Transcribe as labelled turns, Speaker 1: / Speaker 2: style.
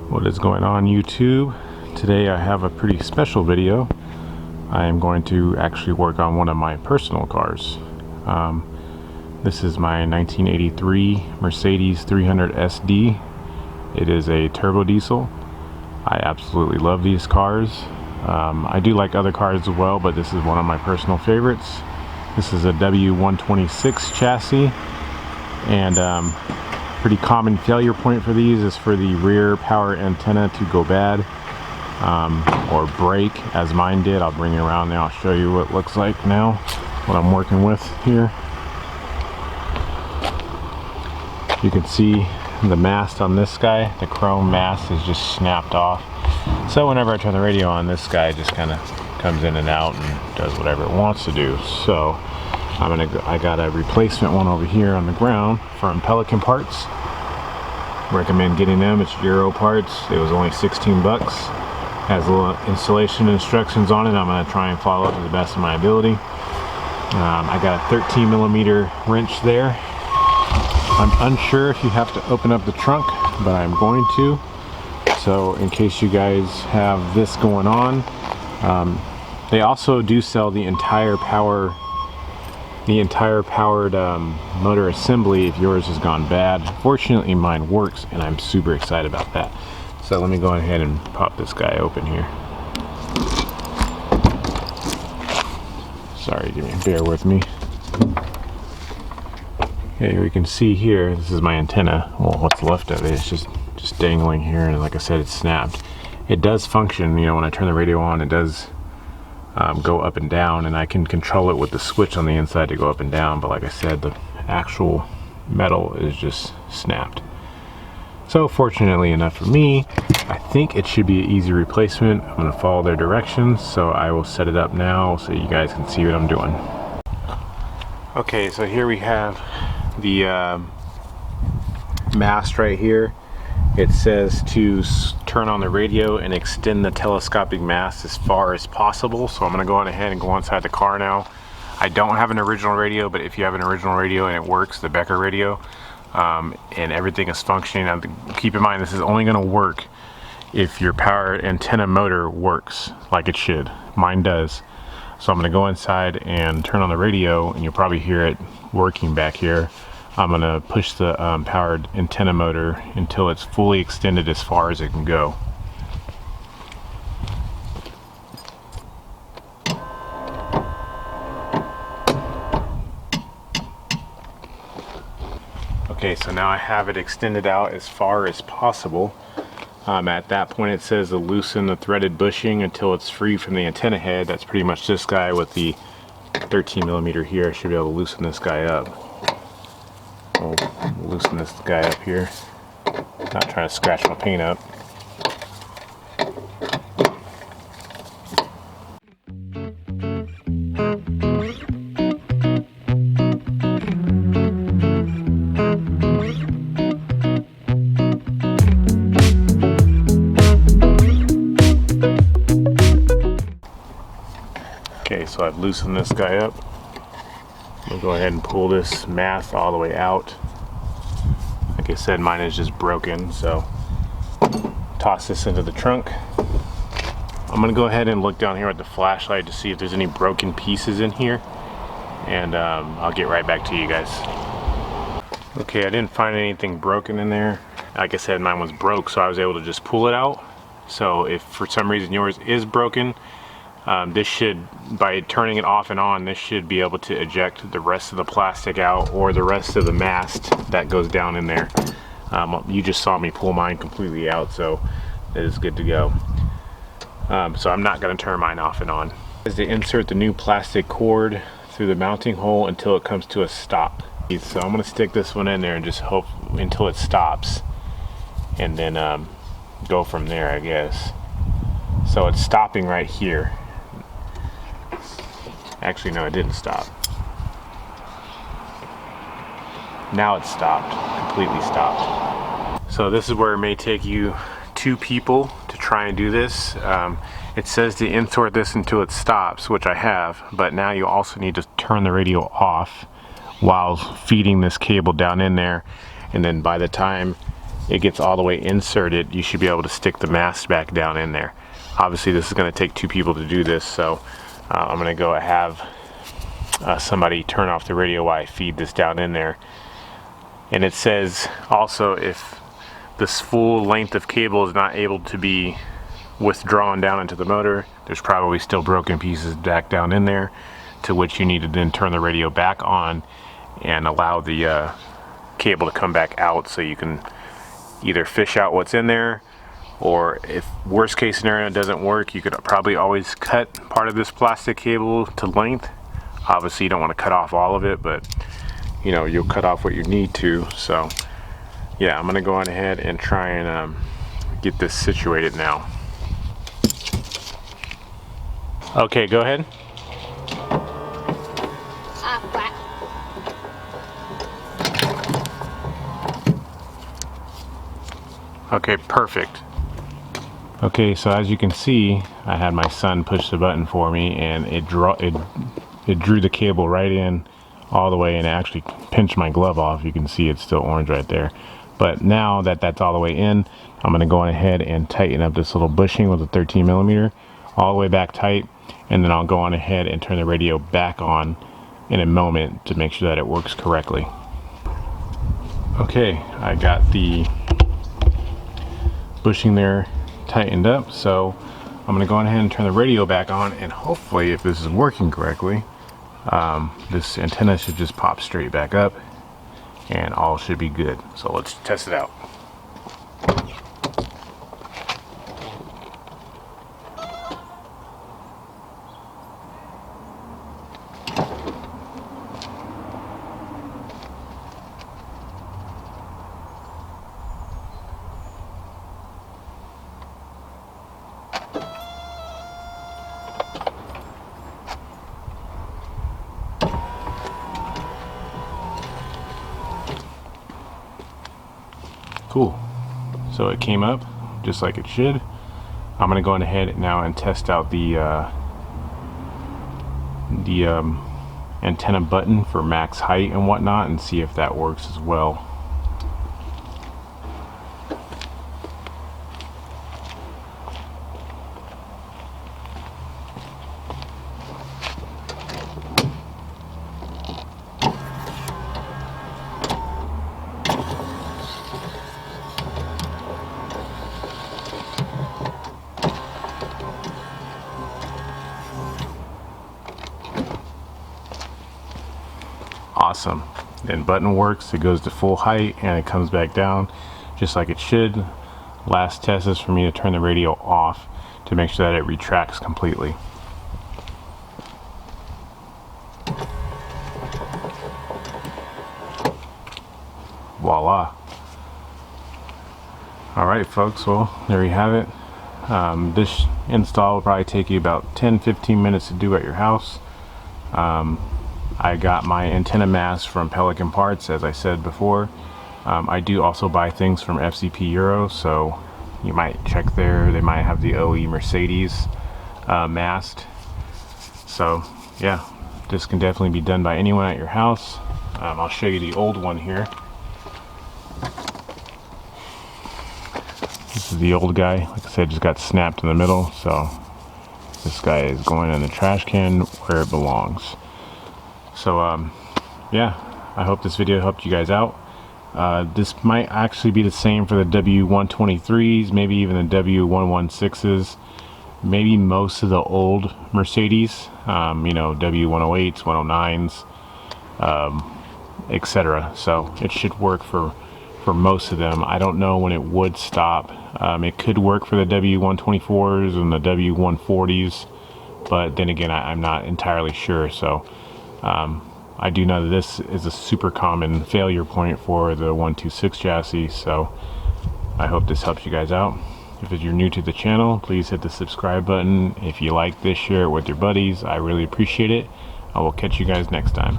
Speaker 1: What is going on, YouTube? Today I have a pretty special video. I am going to actually work on one of my personal cars. This is my 1983 Mercedes 300 SD. It is a turbo diesel. I absolutely love these cars. I do like other cars as well, but this is one of my personal favorites. This is a W126 chassis, and pretty common failure point for these is for the rear power antenna to go bad or break, as mine did. I'll bring it around now. I'll show you what it looks like now, what I'm working with here. You can see the mast on this guy, the chrome mast is just snapped off. So whenever I turn the radio on, this guy just kind of comes in and out and does whatever it wants to do. So I got a replacement one over here on the ground from Pelican Parts. Recommend getting them. It's Euro parts. It was only 16 bucks. Has a little installation instructions on it. I'm going to try and follow it to the best of my ability. I got a 13 millimeter wrench there. I'm unsure if you have to open up the trunk, but I'm going to. So in case you guys have this going on, they also do sell the entire powered motor assembly if yours has gone bad. Fortunately, mine works, and I'm super excited about that. So let me go ahead and pop this guy open here. Sorry, bear with me. Okay, we can see here, this is my antenna. Well, what's left of it, it's just dangling here, and like I said, it's snapped. It does function, you know, when I turn the radio on, it does go up and down, and I can control it with the switch on the inside to go up and down, but like I said, the actual metal is just snapped. So fortunately enough for me, I think it should be an easy replacement. I'm going to follow their directions, so I will set it up now so you guys can see what I'm doing. Okay, so here we have the mast right here. It says to turn on the radio and extend the telescopic mast as far as possible. So I'm going to go on ahead and go inside the car now. I don't have an original radio, but if you have an original radio and it works, the Becker radio, and everything is functioning, keep in mind this is only going to work if your power antenna motor works like it should. Mine does. So I'm going to go inside and turn on the radio, and you'll probably hear it working back here. I'm going to push the powered antenna motor until it's fully extended as far as it can go. Okay, so now I have it extended out as far as possible. At that point it says to loosen the threaded bushing until it's free from the antenna head. That's pretty much this guy with the 13 millimeter here. I should be able to loosen this guy up. I'll loosen this guy up here. Not trying to scratch my paint up. Okay, so I've loosened this guy up. I'm gonna go ahead and pull this mast all the way out. Like I said, mine is just broken, so toss this into the trunk. I'm gonna go ahead and look down here with the flashlight to see if there's any broken pieces in here, and I'll get right back to you guys. Okay, I didn't find anything broken in there. Like I said, mine was broke, so I was able to just pull it out. So if for some reason yours is broken, this should, by turning it off and on, this should be able to eject the rest of the plastic out, or the rest of the mast that goes down in there. You just saw me pull mine completely out, so it is good to go. So I'm not going to turn mine off and on. Is to insert the new plastic cord through the mounting hole until it comes to a stop. So I'm going to stick this one in there and just hope until it stops, and then go from there, I guess. So it's stopping right here. Actually, no, it didn't stop. Now it's stopped, completely stopped. So this is where it may take you 2 people to try and do this. It says to insert this until it stops, which I have, but now you also need to turn the radio off while feeding this cable down in there, and then by the time it gets all the way inserted, you should be able to stick the mast back down in there. Obviously this is going to take 2 people to do this, so I'm going to go have somebody turn off the radio while I feed this down in there. And it says also, if this full length of cable is not able to be withdrawn down into the motor, there's probably still broken pieces back down in there, to which you need to then turn the radio back on and allow the cable to come back out, so you can either fish out what's in there, or if worst case scenario doesn't work, you could probably always cut part of this plastic cable to length. Obviously you don't want to cut off all of it, but you know, you'll cut off what you need to. So yeah, I'm gonna go on ahead and try and get this situated now. Okay, go ahead. Okay, perfect. Okay, so as you can see, I had my son push the button for me, and it drew the cable right in all the way, and it actually pinched my glove off. You can see it's still orange right there. But now that that's all the way in, I'm going to go on ahead and tighten up this little bushing with a 13mm all the way back tight, and then I'll go on ahead and turn the radio back on in a moment to make sure that it works correctly. Okay, I got the bushing there tightened up, so I'm going to go on ahead and turn the radio back on, and hopefully, if this is working correctly, this antenna should just pop straight back up and all should be good. So let's test it out. Cool. So it came up just like it should. I'm gonna go on ahead now and test out the antenna button for max height and whatnot, and see if that works as well. Awesome. Then button works, it goes to full height and it comes back down just like it should. Last test is for me to turn the radio off to make sure that it retracts completely. Voila. Alright folks, well there you have it. This install will probably take you about 10-15 minutes to do at your house. I got my antenna mast from Pelican Parts, as I said before. I do also buy things from FCP Euro, so you might check there. They might have the OE Mercedes mast. So yeah, this can definitely be done by anyone at your house. I'll show you the old one here. This is the old guy. Like I said, just got snapped in the middle, so this guy is going in the trash can where it belongs. So yeah, I hope this video helped you guys out. This might actually be the same for the W123s, maybe even the W116s, maybe most of the old Mercedes, you know, W108s, 109s, etc. So it should work for most of them. I don't know when it would stop. It could work for the W124s and the W140s, but then again, I'm not entirely sure. So I do know that this is a super common failure point for the 126 chassis, so I hope this helps you guys out. If you're new to the channel, please hit the subscribe button. If you like this, share it with your buddies. I really appreciate it. I will catch you guys next time.